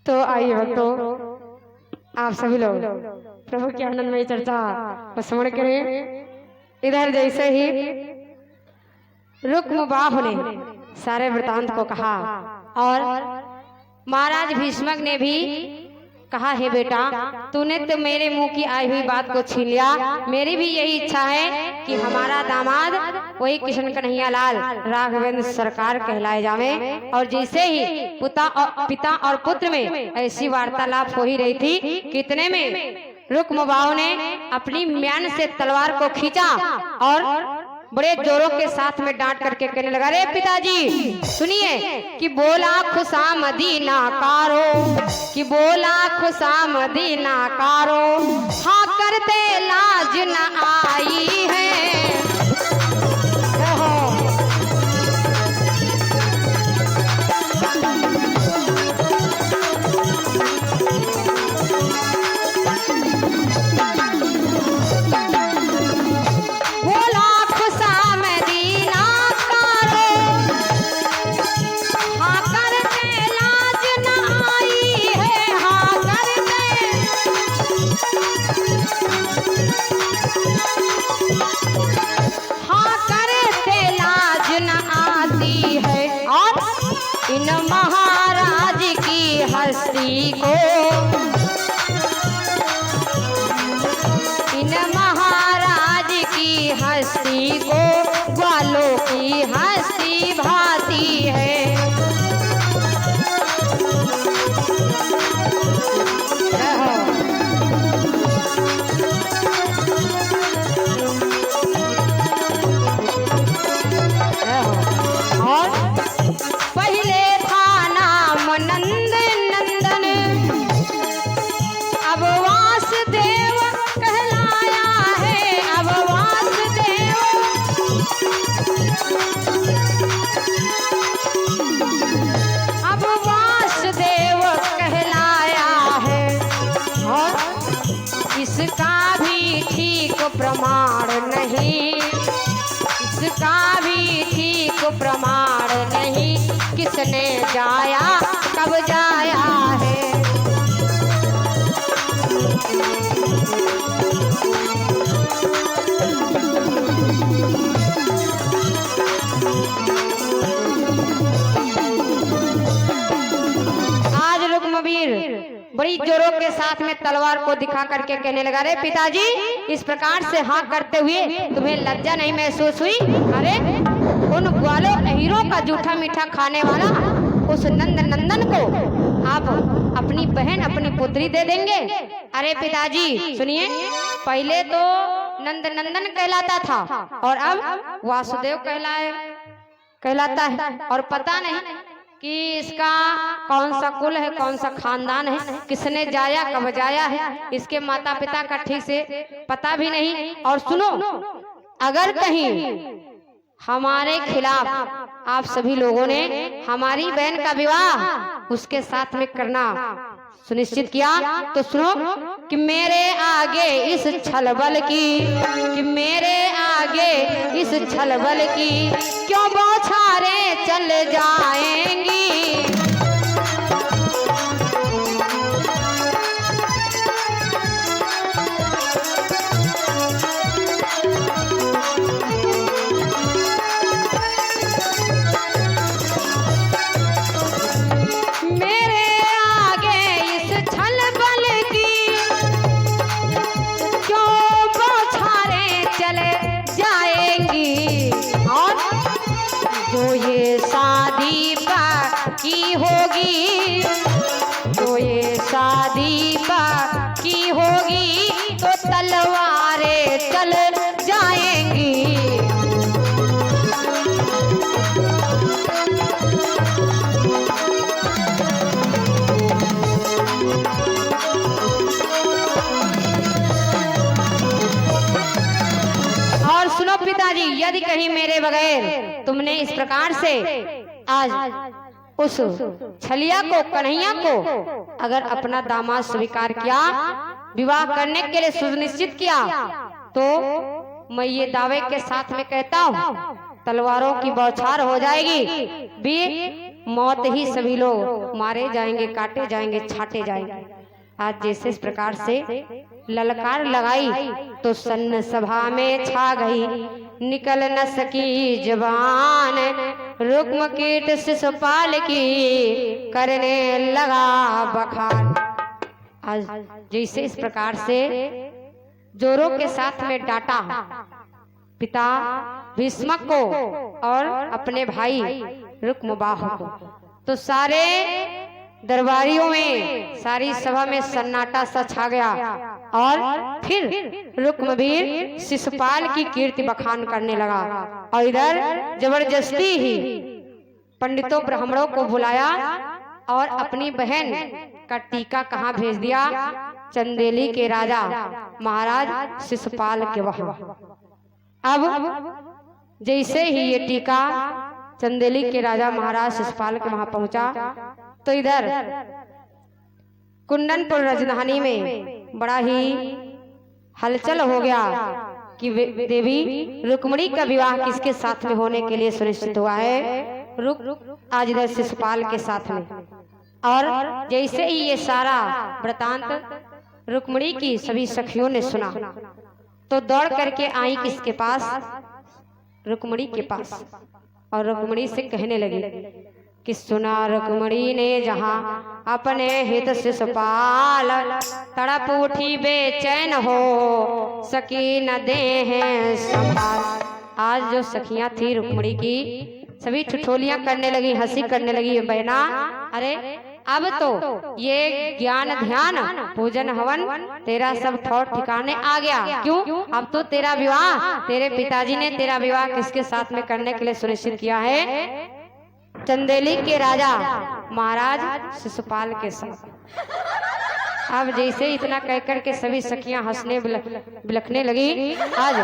तो आइए भक्तों, आप सभी लोग प्रभु की आनंदमयी चर्चा को स्मरण करें। इधर जैसे ही रुक्मबाहु ने सारे वृतांत को कहा और महाराज भीष्मक ने भी कहा, हे बेटा, तूने तो मेरे मुंह की आई हुई बात को छीन लिया। मेरी भी यही इच्छा है कि हमारा दामाद वही कृष्ण कन्हैया लाल राघवेंद्र सरकार कहलाए जावे। और जैसे ही पिता और पुत्र में ऐसी वार्तालाप हो ही रही थी, कितने में रुक्मबाहु ने अपनी म्यान से तलवार को खींचा और बड़े जोरों के साथ में डांट करके कहने लगा, रे पिताजी सुनिए कि बोला खुशामदीना कारो, कि बोला खुशामदीना कारो, हाँ करते लाज न आई है। इन महाराज की हस्ती को, इन महाराज की हस्ती को ग्वालों की हस्ती भाती है। प्रमाण नहीं, इसका भी ठीक प्रमाण नहीं, किसने जाया कब जाया है। आज रुक्मवीर बड़ी जोरों के साथ में तलवार को दिखा करके कहने लगा, रे पिताजी, इस प्रकार से हाँ करते हुए तुम्हें लज्जा नहीं महसूस हुई? अरे उन ग्वालों अहीरों का जूठा मीठा खाने वाला उस नंद नंदन को आप अपनी बहन अपनी पुत्री दे देंगे? अरे पिताजी सुनिए, पहले तो नंद नंदन कहलाता था और अब वासुदेव कहलाता है। और पता नहीं कि इसका कौन सा कुल है, कौन सा खानदान है, किसने जाया कब जाया है, इसके माता पिता का ठीक से पता भी नहीं। और सुनो, अगर कहीं हमारे खिलाफ आप सभी लोगों ने हमारी बहन का विवाह उसके साथ में करना सुनिश्चित किया तो सुनो कि मेरे आगे इस छलबल की, कि मेरे आगे इस छलबल की क्यों बौछारें चल जाएंगी। जो ये शादी की होगी, जो ये शादी की होगी तो तलवारें चल जाएंगी। और सुनो पिताजी, यदि कहीं मेरे बगैर तुमने इस प्रकार से आज उस छलिया को, कन्हैया को अगर अपना दामाद स्वीकार किया, विवाह करने के लिए सुनिश्चित किया, तो मैं ये दावे के साथ में कहता हूँ तलवारों की बौछार हो जाएगी। मौत ही सभी लोग मारे जाएंगे, काटे जाएंगे, छाटे जाएंगे। आज जैसे इस प्रकार से ललकार लगाई तो सन्न सभा में छा गई, निकल न सकी जबान, रुक्म कीट शिशुपाल की करने लगा बखान। आज जैसे इस प्रकार से जोरों के साथ में डांटा पिता भीष्मक को और अपने भाई रुक्मबाहु को, तो सारे दरबारियों में, सारी सभा में सन्नाटा सा छा गया। और फिर रुक्मवीर शिशुपाल की कीर्ति बखान करने लगा। और इधर जबरदस्ती ही पंडितों ब्राह्मणों को बुलाया और अपनी बहन का टीका कहाँ भेज दिया? चंदेली के राजा महाराज शिशुपाल के वहां। अब जैसे ही ये टीका चंदेली के राजा महाराज शिशुपाल के वहां पहुंचा तो इधर कुंदनपुर राजधानी में बड़ा ही हलचल हो गया कि देवी रुक्मिणी का विवाह किसके साथ में होने के लिए सुनिश्चित हुआ है? आज इधर शिशुपाल के साथ में। और जैसे ही ये सारा वृतांत रुक्मिणी की सभी सखियों ने सुना तो दौड़ करके आई किसके पास? रुक्मिणी के पास। और रुक्मिणी से कहने लगी कि सुना रुक्मिणी ने जहाँ अपने हित शिशुपाल, तड़प उठी बेचैन हो सकी न दे हैं संभाल। आज जो सखियां थी रुक्मिणी की सभी ठिठोलियां करने लगी, हंसी करने लगी। बहना अरे अब तो ये ज्ञान ध्यान पूजन हवन तेरा सब ठौर ठिकाने आ गया। क्यों? अब तो तेरा विवाह, तेरे पिताजी ने तेरा विवाह किसके साथ में करने के लिए सुनिश्चित किया है? चंदेली के राजा महाराज शिशुपाल के साथ। अब जैसे इतना कहकर के सभी सखियां हंसने बिलखने लगी, आज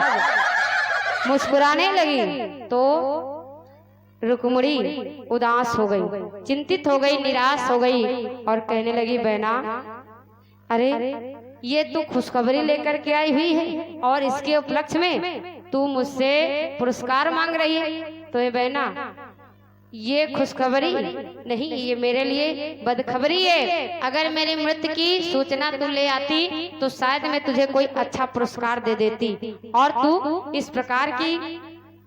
मुस्कुराने लगी, तो रुक्मिणी उदास हो गई, चिंतित हो गई, निराश हो गई और कहने लगी बहना अरे ये तू खुशखबरी लेकर के आई हुई है और इसके उपलक्ष्य में तू मुझसे पुरस्कार मांग रही है। तो ये बहना ये खुशखबरी नहीं, ये मेरे लिए बदखबरी है। अगर मेरी मृत्यु की सूचना तू ले आती तो शायद मैं तुझे कोई अच्छा पुरस्कार दे देती, और तू इस प्रकार की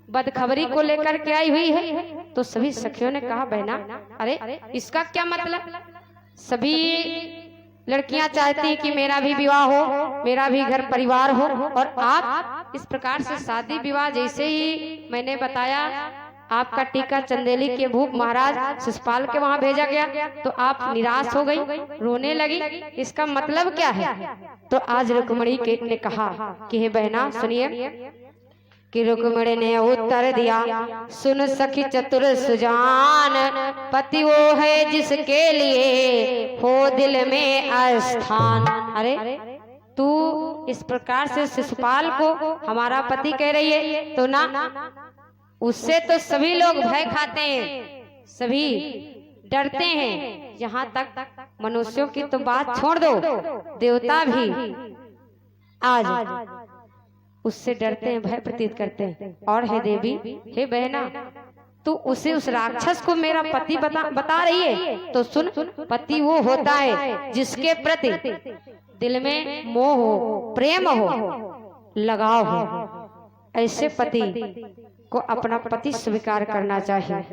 बदखबरी को लेकर के आई हुई है। तो सभी सखियों ने कहा बहना अरे इसका क्या मतलब? सभी लड़कियां चाहती कि मेरा भी विवाह हो, मेरा भी घर परिवार हो, और आप इस प्रकार से शादी विवाह जैसे ही मैंने बताया आपका टीका चंदेली के भूप महाराज शिशुपाल के वहां भेजा गया तो आप निराश हो गई, रोने लगी। इसका मतलब क्या है? तो आज रुक्मिणी ने कहा कि हे बहना सुनिए कि रुक्मिणी ने उत्तर दिया, सुन सखी चतुर सुजान, पति वो है जिसके लिए हो दिल में अस्थान। अरे तू इस प्रकार से शिशुपाल को हमारा पति कह रही है तो ना, उससे तो सभी लोग भय खाते हैं, सभी डरते हैं। यहाँ तक मनुष्यों की तो बात छोड़ दो, देवता भी आज उससे डरते हैं, भय प्रतीत करते हैं। और हे देवी, हे बहना, तू उसे उस राक्षस को मेरा पति बता रही है तो सुन, पति वो होता है जिसके प्रति दिल में मोह हो, प्रेम हो, लगाव हो। ऐसे पति को अपना पति स्वीकार करना चाहिए।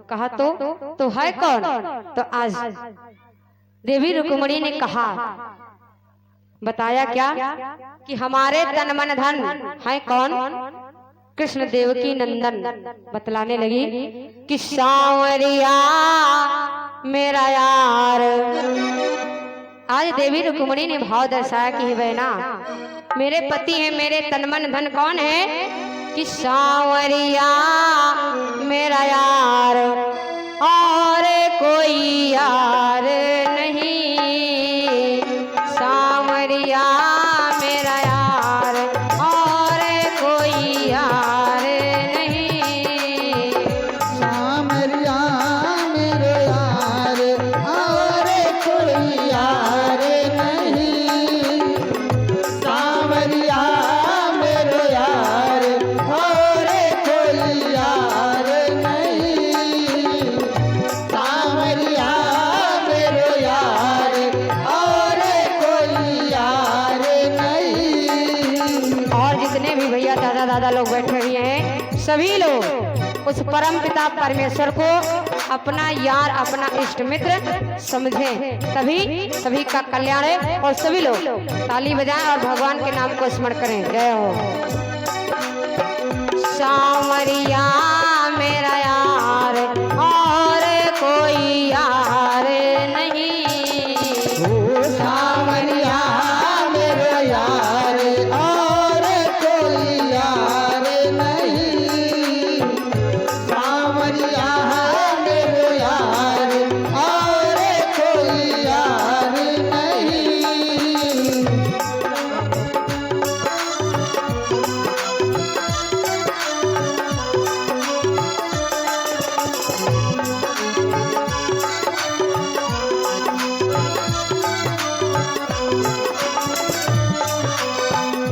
कहा तो है कौन? तो आज देवी रुक्मिणी ने कहा, बताया क्या कि हमारे तन मन धन है कौन? कृष्ण देवकी नंदन। बतलाने लगी कि सांवरिया मेरा यार। आज देवी रुक्मिणी ने भाव दर्शाया कि बहना मेरे पति है, मेरे तन मन धन कौन है? कि सांवरिया मेरा यार और कोई यार नहीं। सांवरिया मेरा यार और कोई यार नहीं। सांवरिया मेरा यार और कोई यार नहीं। सांवरिया मेरा यार और कोई यार नहीं। ज्यादा लोग बैठे हुए हैं, सभी लोग उस परम पिता परमेश्वर को अपना यार, अपना इष्ट मित्र समझें, तभी सभी का कल्याण है। और सभी लोग ताली बजाएं और भगवान के नाम को स्मरण करें। जय हो। सांवरिया मेरा यार और कोई यार नहीं, सांवरिया मेरा यार और कोई यार नहीं, सांवरिया मेरा यार और कोई यार नहीं।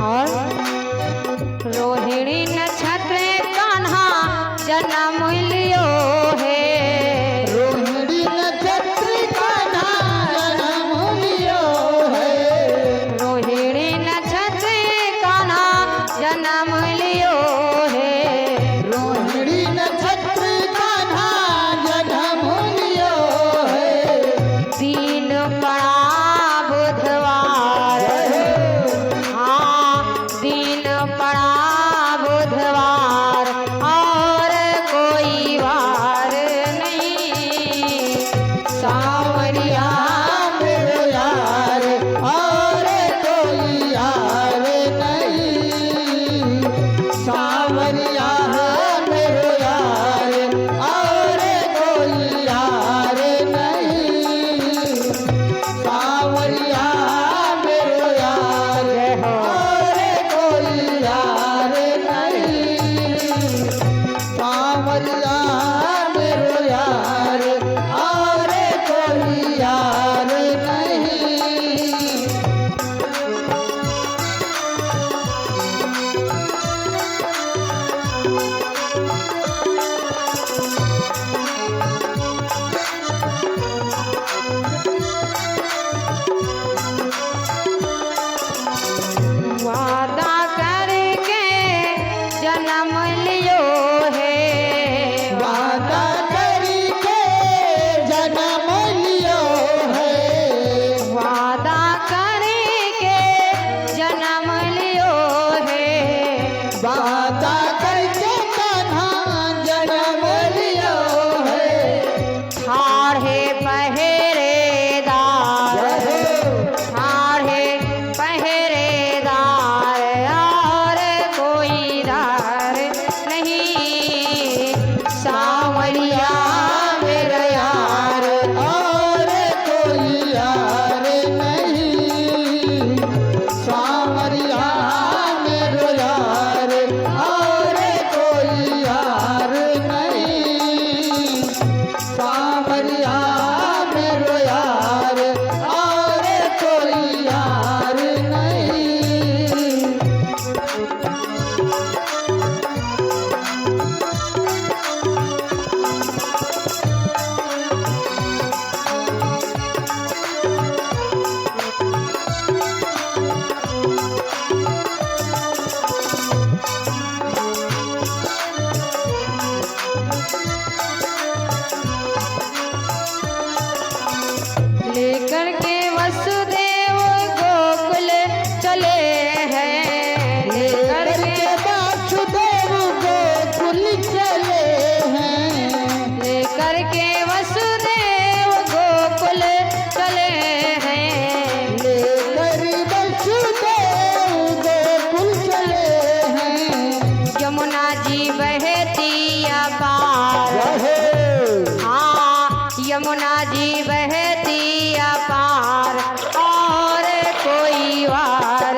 और रोहिणी नक्षत्र कान्हा जन्म लियो है, रोहिणी नक्षत्र कान्हा जन्म लियो है, रोहिणी नक्षत्र कान्हा जन्म लियो है, रोहिणी नक्षत्र कान्हा जन्म लियो है। दीन पड़ा बुधवार, हाँ दीन पड़ा बुधवार और कोई वार नहीं, सांवरिया मेरे यार और कोई यार नहीं, सांवरिया मेरे यार और कोई यार नहीं, सांवरिया मेरे यार और कोई यार नहीं, सांवरिया मेरे यार और कोई यार नहीं। वादा करके जन्म लियो है, वादा करके जन्म लियो है, वादा करके जन्म लियो है, वादा करके कान्हा जन्म लियो है। ठाढ़े पहरेदार, ठाढ़े पहरेदार और कोई दार नहीं, सांवरिया मेरा यार और कोई यार नहीं, सांवरिया मेरे यार और कोई यार नहीं, सांवरिया मेरे यार और कोई यार नहीं। लेकर के वसुदेव गोकुल चले हैं, लेकर के वासुदेव गोकुल चले हैं, लेकर के वसुदेव गोकुल चले हैं, लेकर वसुदेव गोकुल चले हैं। यमुना जी बहती अपार, हाँ यमुना जी बहती अपार और कोई वार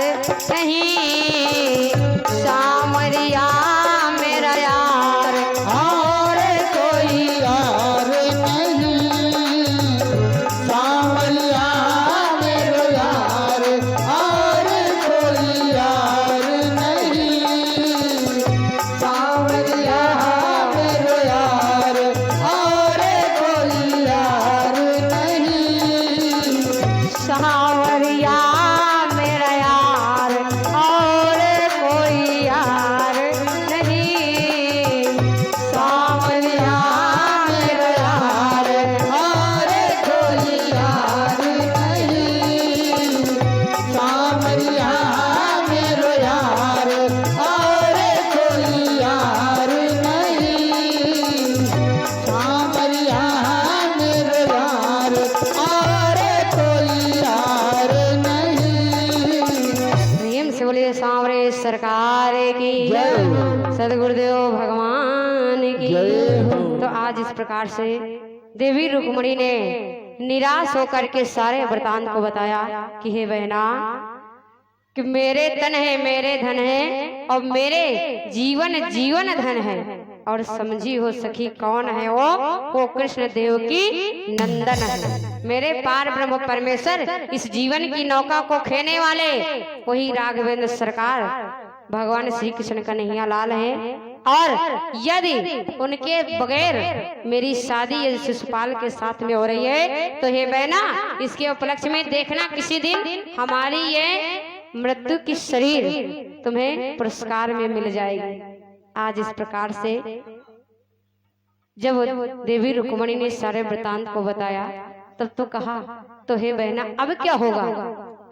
नहीं, सांवरिया मेरा यार और कोई यार नहीं, सांवरिया मेरे यार और कोई यार नहीं, सांवरिया मेरे यार और कोई यार नहीं। की जय हो। सदगुरुदेव भगवान की। जय हो। तो आज इस प्रकार से देवी रुक्मणी ने निराश होकर के सारे वृतांत को बताया कि हे बहना, कि मेरे तन है, मेरे धन है और मेरे जीवन जीवन धन है। और समझी हो सखी कौन है वो कृष्ण देव की नंदन है। मेरे पार ब्रह्म परमेश्वर इस जीवन की नौका को खेने वाले वही राघवेंद्र सरकार भगवान श्री कृष्ण कन्हैया लाल है। और यदि उनके बगैर मेरी शादी यदि शिशुपाल के साथ में हो रही है तो हे बहना, इसके उपलक्ष्य में देखना किसी दिन हमारी ये मृत्यु की शरीर तुम्हें पुरस्कार में मिल जाएगी। आज इस प्रकार से जब देवी रुक्मणी ने सारे वृतांत को बताया तब तो कहा, तो हे बहना अब क्या होगा?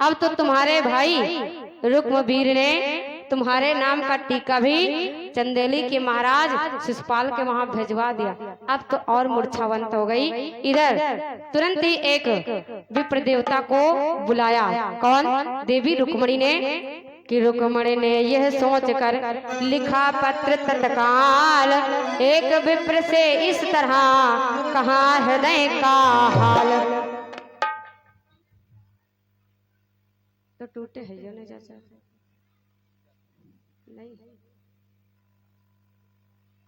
अब तो तुम्हारे भाई रुक्मवीर ने तुम्हारे नाम का टीका भी चंदेली के महाराज शिशुपाल के वहां भेजवा दिया। अब तो और मूर्छावंत हो गई। इधर तुरंत ही एक विप्र देवता को बुलाया। कौन? देवी रुक्मणी ने। कि रुक्मणी ने यह सोच कर लिखा पत्र तत्काल, एक विप्र से इस तरह कहा हृदय का हाल। तो टूटे है जो नहीं चाचा नहीं।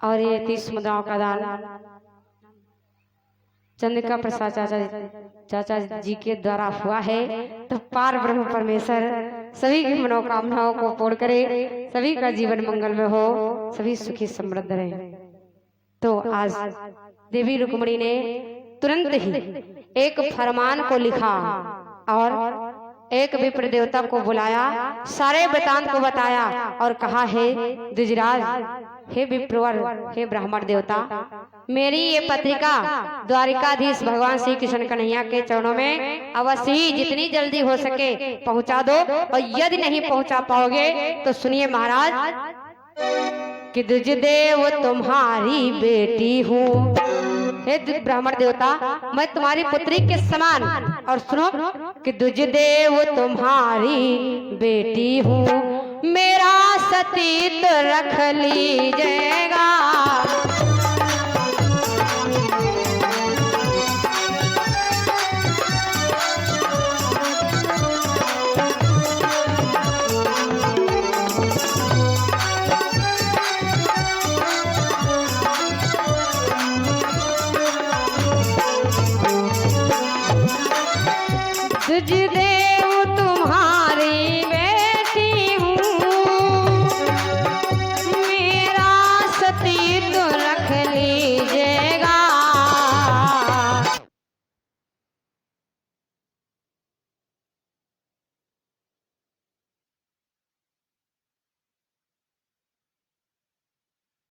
और ये 30 मुद्राओं का दान चंद्रिका प्रसाद चाचा जी के द्वारा हुआ है। तो पार ब्रह्म परमेश्वर सभी की मनोकामनाओं को पूर्ण करे, सभी का जीवन मंगल में हो, सभी सुखी समृद्ध रहे। तो आज देवी रुक्मणी ने तुरंत ही एक फरमान को लिखा और एक विप्र देवता को बुलाया, सारे वृतांत को बताया और कहा, हे द्विजराज, हे विप्रवर, हे ब्राह्मण देवता, मेरी ये पत्रिका द्वारिकाधीश भगवान श्री कृष्ण कन्हैया के चरणों में अवश्य ही जितनी जल्दी हो सके पहुंचा दो। और यदि नहीं पहुंचा पाओगे तो सुनिए महाराज, कि द्विजदेव तुम्हारी बेटी हूँ। हे ब्राह्मण देवता, मैं तुम्हारी पुत्री के समान। और सुनो कि द्विजदेव तुम्हारी बेटी हूँ, मेरा सतीत्व रख लीजिएगा।